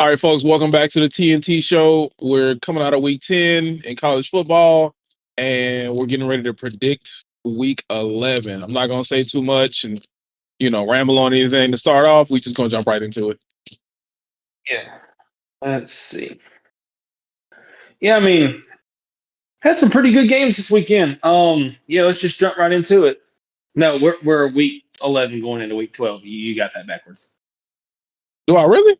All right, folks, welcome back to the TNT show. We're coming out of week 10 in college football, and we're getting ready to predict week 11. I'm not going to say too much and, ramble on anything to start off. We're just going to jump right into it. Yeah. Let's see. Yeah, I mean, had some pretty good games this weekend. Let's just jump right into it. No, we're week 11 going into week 12. You got that backwards. Do I really?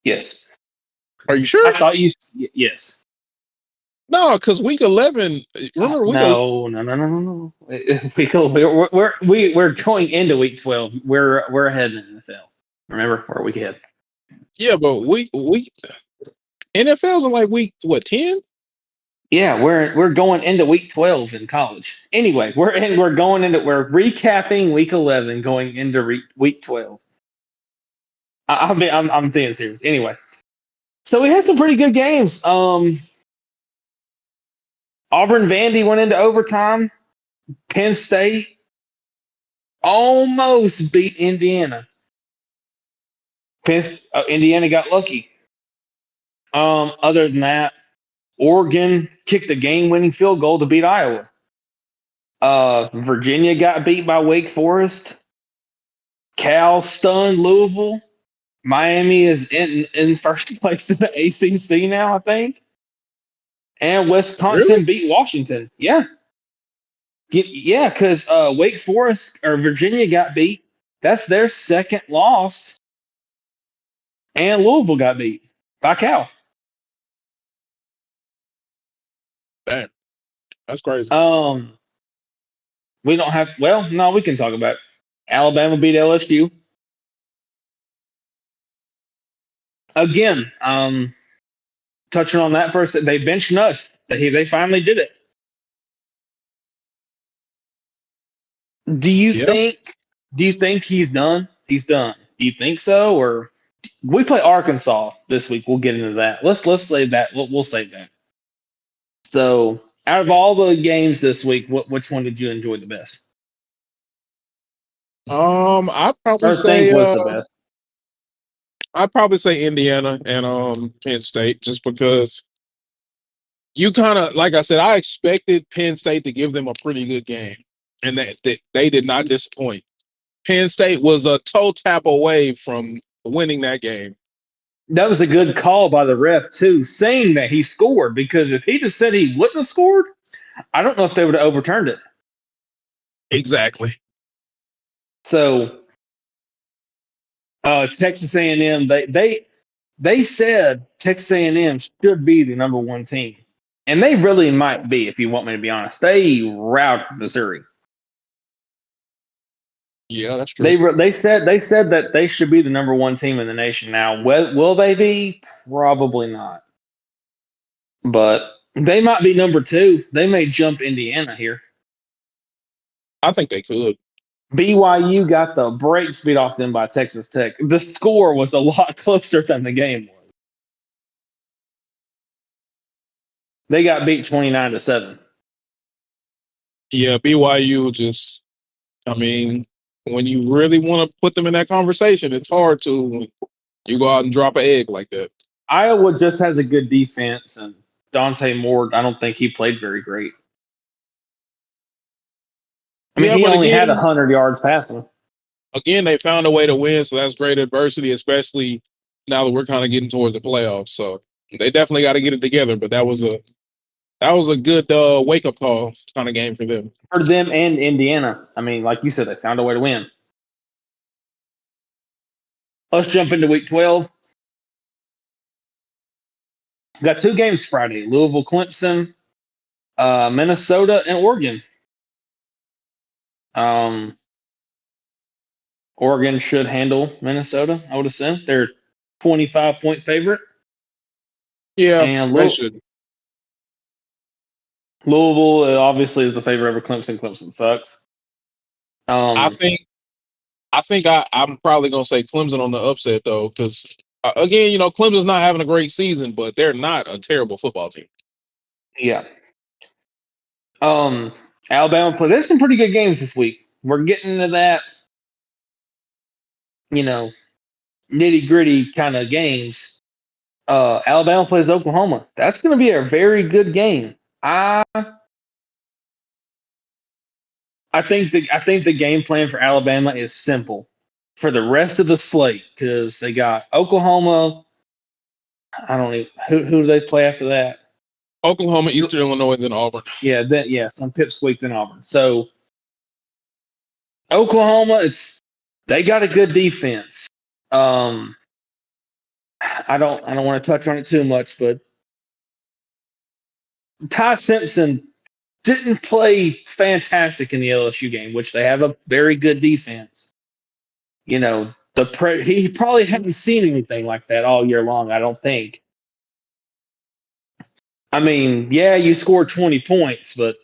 Yes. Are you I sure? thought yes. No, because week 11, remember week 11? No. We're going into week 12. We're ahead in the NFL. Remember, we're a week ahead. Yeah, but week NFL's in like week, what, 10? Yeah, we're going into week 12 in college. Anyway, we're recapping week 11 going into week 12. I'm being serious. Anyway, so we had some pretty good games. Auburn Vandy went into overtime. Penn State almost beat Indiana. Indiana got lucky. Other than that, Oregon kicked a game-winning field goal to beat Iowa. Virginia got beat by Wake Forest. Cal stunned Louisville. Miami is in first place in the ACC now, I think. And Really? Wisconsin beat Washington. Yeah. Yeah, because Wake Forest or Virginia got beat. That's their second loss. And Louisville got beat by Cal. Damn, that's crazy. We don't have, well, no, we can talk about it. Alabama beat LSU. Again, touching on that first, they benched Nuss. They finally did it. Do you Yeah. think? Do you think he's done? He's done. Do you think so? Or we play Arkansas this week. We'll get into that. Let's save that. We'll save that. So, out of all the games this week, which one did you enjoy the best? I'd probably Or say think was the best? Indiana and Penn State just because you kind of, like I said, I expected Penn State to give them a pretty good game, and that they did not disappoint. Penn State was a toe tap away from winning that game. That was a good call by the ref too, saying that he scored. Because if he just said he wouldn't have scored, I don't know if they would have overturned it. Exactly. So, Texas A&M, they said Texas A&M should be the number one team, and they really might be. If you want me to be honest, they routed Missouri. Yeah, that's true. They said that they should be the number one team in the nation. Now, will they be? Probably not. But they might be number two. They may jump Indiana here. I think they could. BYU got the brakes beat off them by Texas Tech. The score was a lot closer than the game was. They got beat 29-7. Yeah, BYU just, I mean, when you really want to put them in that conversation, it's hard to when you go out and drop an egg like that. Iowa just has a good defense, and Dante Moore, I don't think he played very great. I mean, Yeah, he but only had again, 100 yards passing. they found a way to win, so that's great adversity, especially now that we're kind of getting towards the playoffs. So they definitely got to get it together. But that was a good wake up call kind of game for them. For them and Indiana. I mean, like you said, they found a way to win. Let's jump into week 12. Got two games Friday: Louisville, Clemson, Minnesota, and Oregon. Oregon should handle Minnesota, I would assume. They're 25-point favorite. Yeah, And they should. Louisville obviously is the favorite over Clemson. Clemson sucks. I think I'm probably gonna say Clemson on the upset though, because again, Clemson's not having a great season, but they're not a terrible football team. Yeah. Alabama play. There's some pretty good games this week. We're getting into that, nitty gritty kind of games, Alabama plays Oklahoma. That's going to be a very good game. I think the game plan for Alabama is simple for the rest of the slate because they got Oklahoma. I don't even who do they play after that? Oklahoma, Eastern Illinois, then Auburn. Yeah, some pipsqueak then Auburn. So Oklahoma, they got a good defense. I don't want to touch on it too much, but Ty Simpson didn't play fantastic in the LSU game, which they have a very good defense. You know, he probably hadn't seen anything like that all year long, I don't think. I mean, yeah, you scored 20 points, but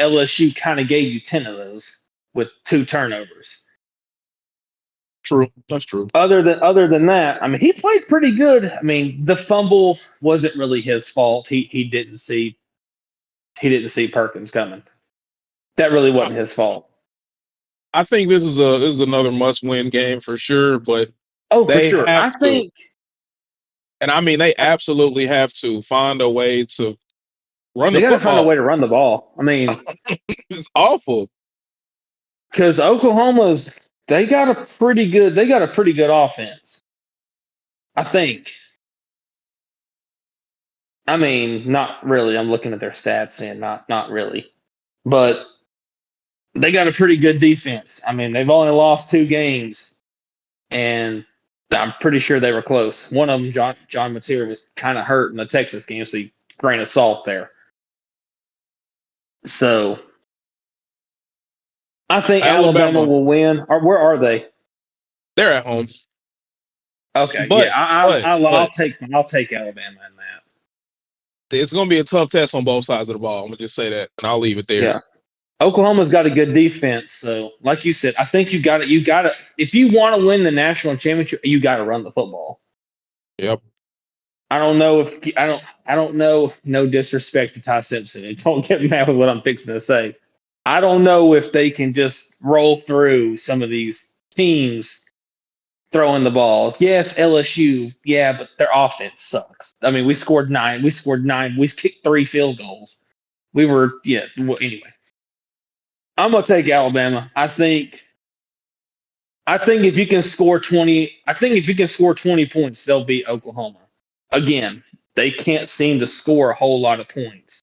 LSU kind of gave you 10 of those with 2 turnovers. True. That's true. Other than that, I mean, he played pretty good. I mean, the fumble wasn't really his fault. He didn't see Perkins coming. That really wasn't his fault. I think this is another must-win game for sure, but for sure. I think, and I mean, they absolutely have to find a way to run the football. They got to find a way to run the ball. I mean, it's awful because they got a pretty good offense. I think. I mean, not really. I'm looking at their stats and not really, but they got a pretty good defense. I mean, they've only lost 2 games, and I'm pretty sure they were close. One of them, John Mateer, was kind of hurt in the Texas game, so grain of salt there. So I think Alabama will win. Where are they? They're at home. Okay, I'll take Alabama in that. It's going to be a tough test on both sides of the ball. I'm going to just say that, and I'll leave it there. Yeah. Oklahoma's got a good defense, so like you said, I think you got to if you want to win the national championship, you got to run the football. Yep. I don't know. No disrespect to Ty Simpson, and don't get mad with what I'm fixing to say. I don't know if they can just roll through some of these teams throwing the ball. Yes, LSU, yeah, but their offense sucks. I mean, we scored 9. We kicked 3 field goals. Anyway. I'm gonna take Alabama. I think if you can score 20, points, they'll beat Oklahoma. Again, they can't seem to score a whole lot of points.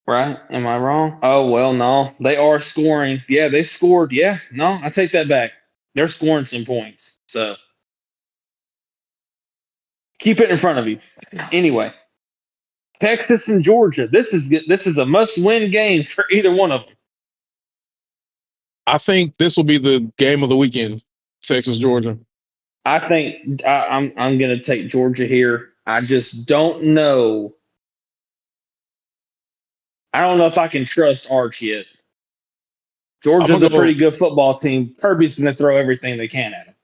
Right? Am I wrong? Oh well, no. They are scoring. Yeah, they scored. Yeah, no, I take that back. They're scoring some points. So keep it in front of you. Anyway. Texas and Georgia. This is a must-win game for either one of them. I think this will be the game of the weekend. Texas, Georgia. I think I'm going to take Georgia here. I just don't know. I don't know if I can trust Arch yet. Georgia's a pretty good football team. Kirby's going to throw everything they can at him.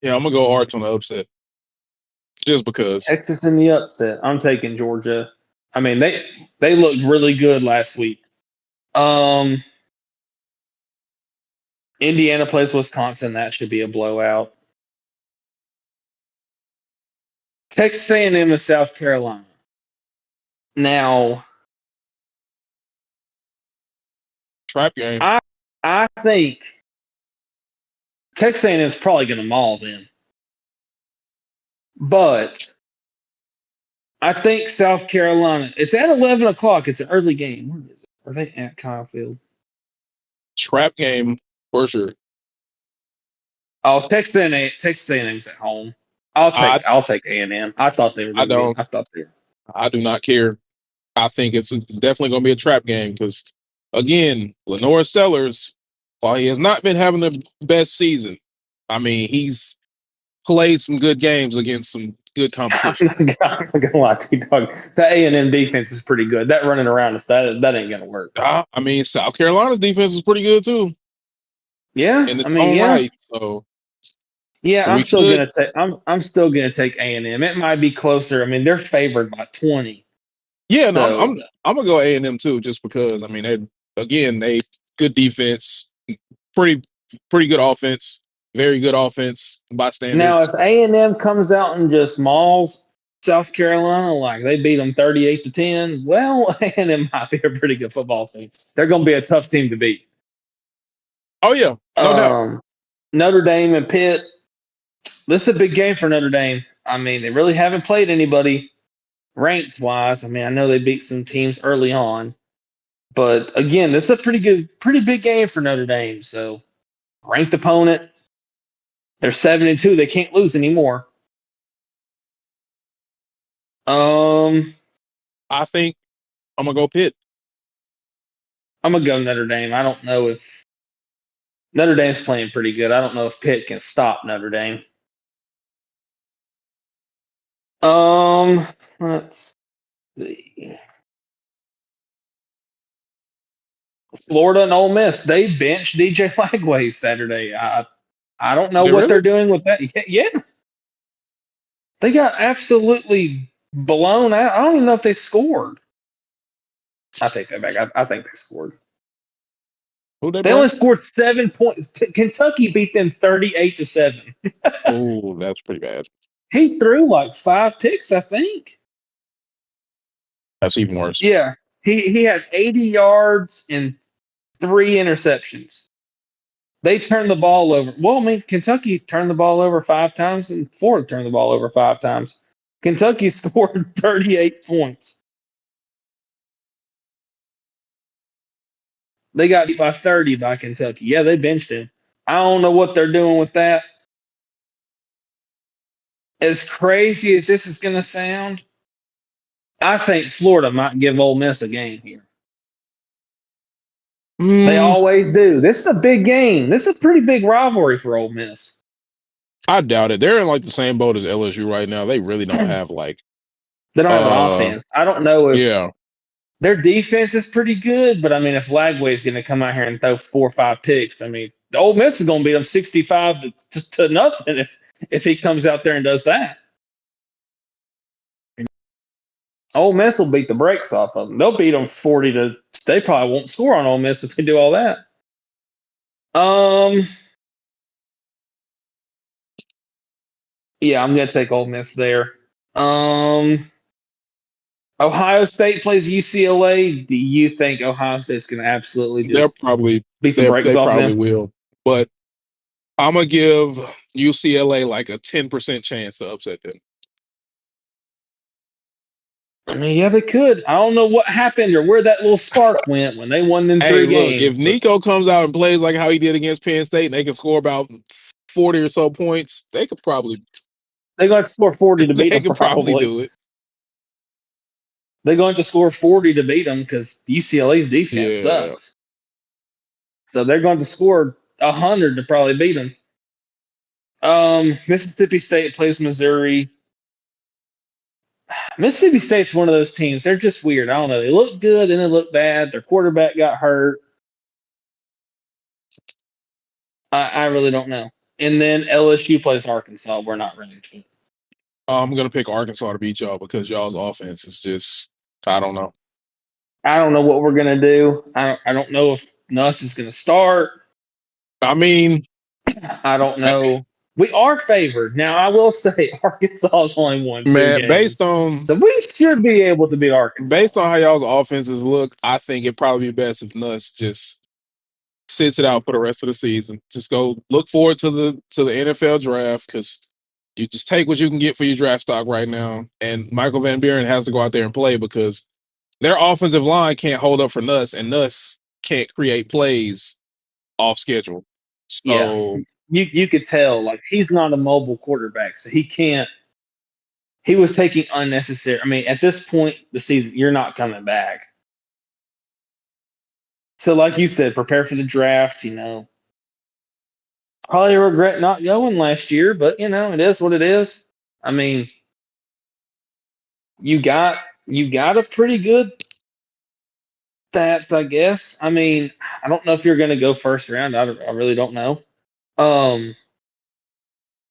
Yeah, I'm going to go Arch on the upset. Just because. Texas in the upset. I'm taking Georgia. I mean, they looked really good last week. Indiana plays Wisconsin. That should be a blowout. Texas A&M and South Carolina. Now, trap game. I think Texas A&M is probably going to maul them. But I think South Carolina, it's at 11 o'clock. It's an early game. Where is it? Are they at Kyle Field? Trap game for sure. Oh, Texas A&M's at home. I'll take A&M. I thought they were. I do not care. I think it's definitely going to be a trap game because, again, Lenore Sellers, while he has not been having the best season, I mean, he's played some good games against some good competition. I'm not gonna lie to you, dog. The A&M defense is pretty good. That running around that ain't gonna work. I mean, South Carolina's defense is pretty good too. Yeah, in its own right. So yeah, I'm still gonna take A&M. It might be closer. I mean, they're favored by 20. Yeah, no, I'm gonna go A&M too, just because. I mean, they good defense, pretty pretty good offense, very good offense by Now, standards. if A&M comes out and just mauls South Carolina, like they beat them 38-10, well, A&M might be a pretty good football team. They're going to be a tough team to beat. Oh yeah, no doubt. Notre Dame and Pitt. This is a big game for Notre Dame. I mean, they really haven't played anybody ranked wise. I mean, I know they beat some teams early on, but again, this is a pretty big game for Notre Dame. So, ranked opponent. They're 7-2. They can't lose anymore. I think I'm gonna go Pitt. I'm gonna go Notre Dame. I don't know if Notre Dame's playing pretty good. I don't know if Pitt can stop Notre Dame. Let's see. Florida and Ole Miss. They benched DJ Flagway Saturday. I don't know They what really? they're doing with that. Yeah, they got absolutely blown out. I don't even know if they scored. I take that back. I think they scored. Who they They play? only scored 7 points. Kentucky beat them 38-7. Oh, that's pretty bad. He threw like 5 picks, I think. That's even worse. Yeah, he had 80 yards and 3 interceptions. They turned the ball over. Well, I mean, Kentucky turned the ball over 5 times, and Florida turned the ball over 5 times. Kentucky scored 38 points. They got beat by 30 by Kentucky. Yeah, they benched him. I don't know what they're doing with that. As crazy as this is going to sound, I think Florida might give Ole Miss a game here. They always do. This is a big game. This is a pretty big rivalry for Ole Miss. I doubt it. They're in like the same boat as LSU right now. They really don't have like. They don't have an offense. I don't know if their defense is pretty good, but I mean, if Lagway is going to come out here and throw 4 or 5 picks, I mean, the Ole Miss is going to beat them 65 to nothing if he comes out there and does that. Ole Miss will beat the brakes off of them. They'll beat them 40 to. They probably won't score on Ole Miss if they do all that. Yeah, I'm going to take Ole Miss there. Ohio State plays UCLA. Do you think Ohio State's going to absolutely just beat the brakes They off probably them? will, but I'm gonna give UCLA like a 10% chance to upset them. I mean, yeah, they could. I don't know what happened or where that little spark went when they won them 3 Look, games. if Nico comes out and plays like how he did against Penn State, and they can score about 40 or so points, they could probably. They're going to score 40 to beat them. They could probably do it. They're going to score 40 to beat them because UCLA's defense sucks. So they're going to score 100 to probably beat them. Mississippi State plays Missouri. Mississippi State's one of those teams. They're just weird. I don't know. They look good and they look bad. Their quarterback got hurt. I really don't know. And then LSU plays Arkansas. We're not ranked. I'm going to pick Arkansas to beat y'all because y'all's offense is just, I don't know. I don't know what we're going to do. I don't know if Nuss is going to start. I mean, I don't know. We are favored. Now, I will say Arkansas is only won 2 games. Based on. So we should be able to beat Arkansas. Based on how y'all's offenses look, I think it'd probably be best if Nuss just sits it out for the rest of the season. Just go look forward to the NFL draft because you just take what you can get for your draft stock right now. And Michael Van Buren has to go out there and play because their offensive line can't hold up for Nuss, and Nuss can't create plays off schedule. So you could tell like he's not a mobile quarterback, so he can't. He was taking unnecessary. I mean, at this point the season, you're not coming back. So, like you said, prepare for the draft. Probably regret not going last year, but it is what it is. I mean, you got a pretty good stats, I guess. I mean, I don't know if you're going to go first round. I really don't know.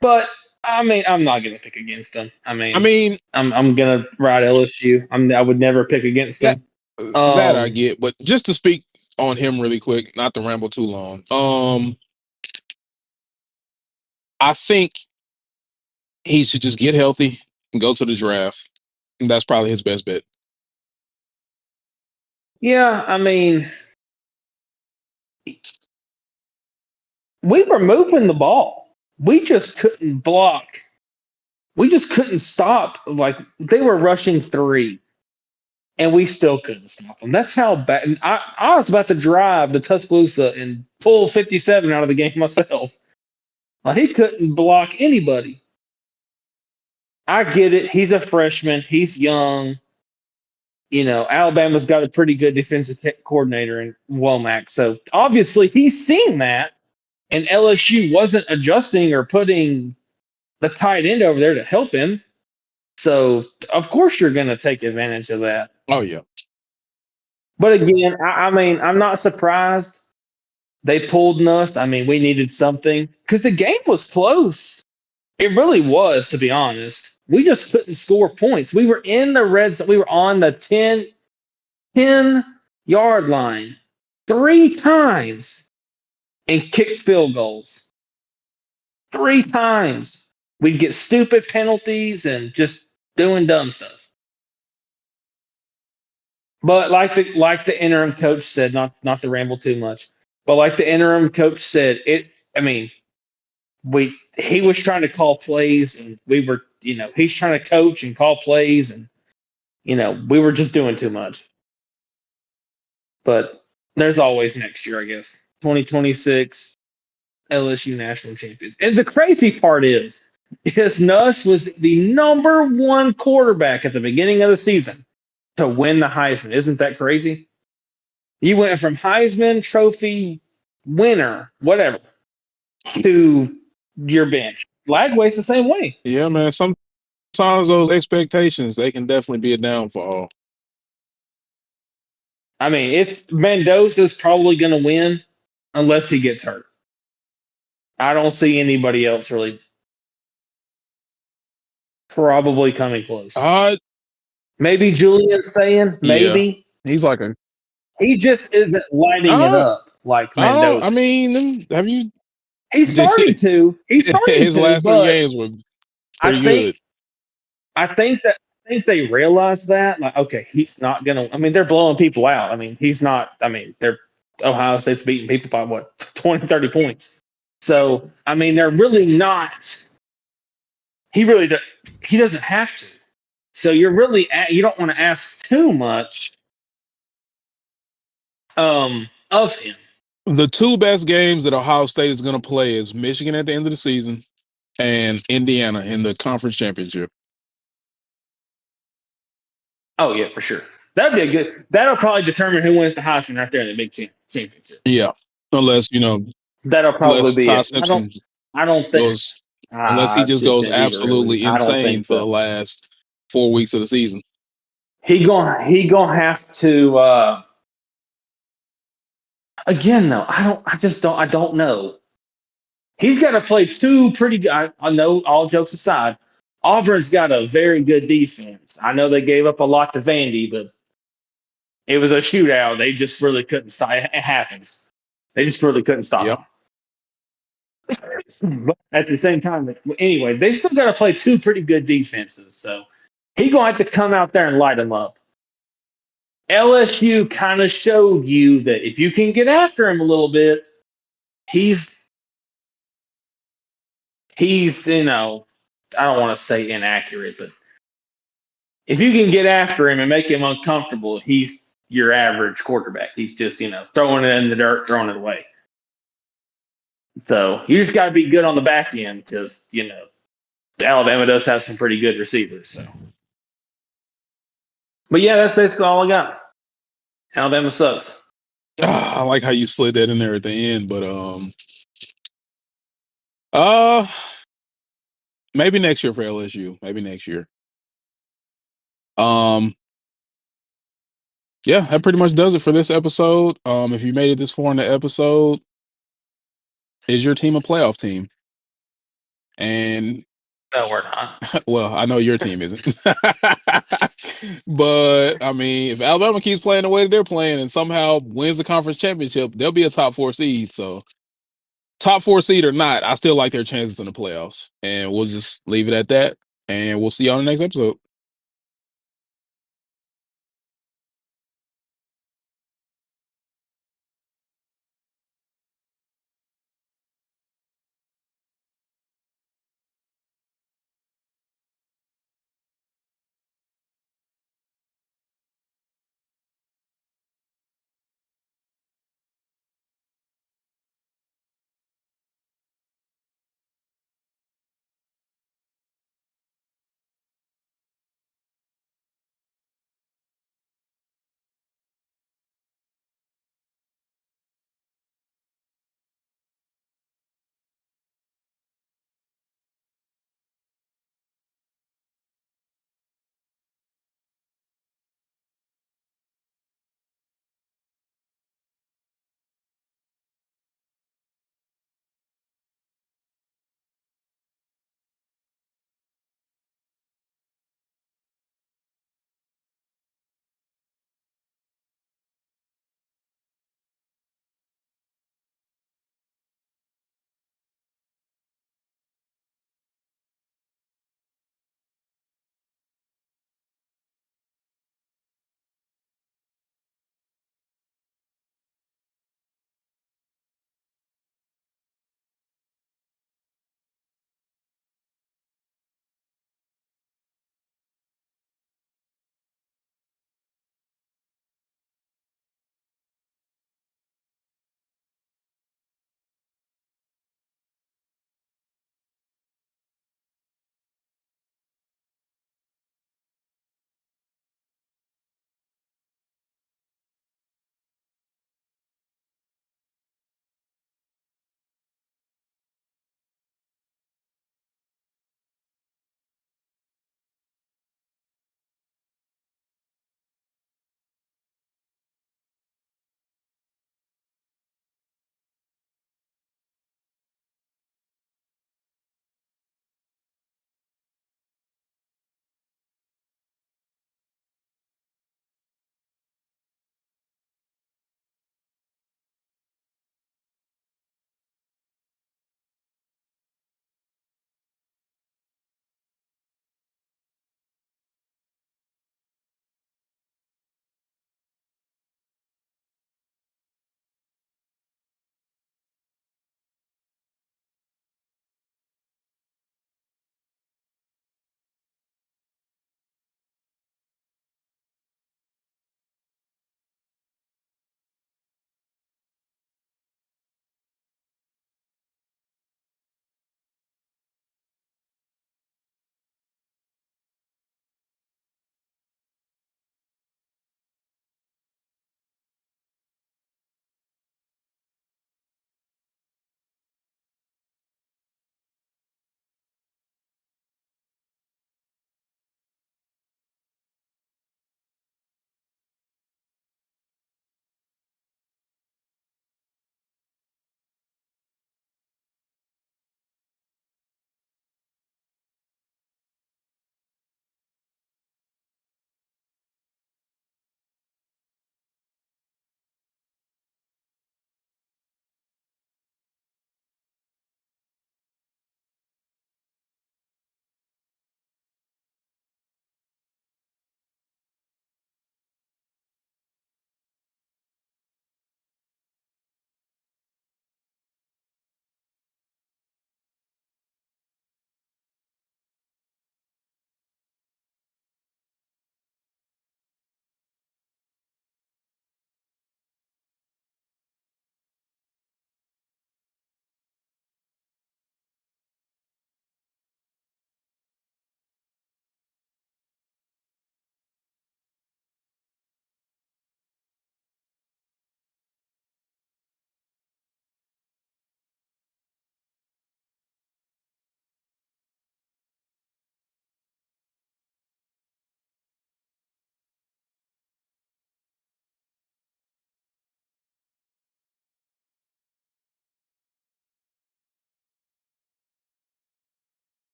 But I mean, I'm not going to pick against them. I'm going to ride LSU. I would never pick against them. That I get, but just to speak on him really quick, not to ramble too long. I think he should just get healthy and go to the draft. And that's probably his best bet. Yeah, I mean, we were moving the ball. We just couldn't block. We just couldn't stop. Like they were rushing three, and we still couldn't stop them. That's how bad. And I was about to drive to Tuscaloosa and pull 57 out of the game myself. Like, he couldn't block anybody. I get it. He's a freshman. He's young. Alabama's got a pretty good defensive coordinator in Womack. So obviously he's seen that, and LSU wasn't adjusting or putting the tight end over there to help him. So of course you're going to take advantage of that. Oh yeah. But again, I mean, I'm not surprised they pulled us. I mean, we needed something because the game was close. It really was, to be honest. We just couldn't score points. We were in the red zone. We were on the 10-yard line 3 times and kicked field goals. 3 times. We'd get stupid penalties and just doing dumb stuff. But like the interim coach said, not to ramble too much, but like the interim coach said, he was trying to call plays and we were, he's trying to coach and call plays and we were just doing too much. But there's always next year, I guess. 2026 LSU national champions. And the crazy part is Nuss was the number one quarterback at the beginning of the season to win the Heisman. Isn't that crazy? You went from Heisman Trophy winner, whatever, to your bench. Lagway's the same way. Yeah, man. Sometimes those expectations, they can definitely be a downfall. I mean, if Mendoza's probably going to win unless he gets hurt. I don't see anybody else really probably coming close. Maybe Julian's saying, maybe. Yeah. He's like he just isn't lighting it up like Mendoza. I mean, have you? He's starting to. His last 3 games were pretty good. I think they realize that. Like, okay, he's not gonna. I mean, they're blowing people out. I mean, he's not. I mean, Ohio State's beating people by what 20, 30 points. So I mean, they're really not. He doesn't have to. So you don't want to ask too much of him. The 2 best games that Ohio State is going to play is Michigan at the end of the season and Indiana in the conference championship. Oh yeah, for sure. That'd be a good. That'll probably determine who wins the Heisman right there in the Big Championship. Yeah, unless that'll probably be Ty it. Simpson I don't think unless he just goes absolutely insane for the last 4 weeks of the season. He gonna have to. Again, though, I don't know. He's got to play 2 pretty good. I know, all jokes aside, Auburn's got a very good defense. I know they gave up a lot to Vandy, but it was a shootout. They just really couldn't stop. It happens. They just really couldn't stop him. But at the same time, anyway, they still got to play 2 pretty good defenses. So he's going to have to come out there and light them up. LSU kind of showed you that if you can get after him a little bit, he's I don't want to say inaccurate, but if you can get after him and make him uncomfortable, he's your average quarterback. He's just, throwing it in the dirt, throwing it away. So you just got to be good on the back end because, Alabama does have some pretty good receivers. So, but yeah, that's basically all I got. Alabama sucks. I like how you slid that in there at the end, but maybe next year for LSU. Maybe next year. Yeah, that pretty much does it for this episode. If you made it this far in the episode, is your team a playoff team? And no, we're not. Well, I know your team isn't. But I mean, if Alabama keeps playing the way they're playing and somehow wins the conference championship, they'll be a top 4 seed. So top 4 seed or not, I still like their chances in the playoffs. And we'll just leave it at that. And we'll see you on the next episode.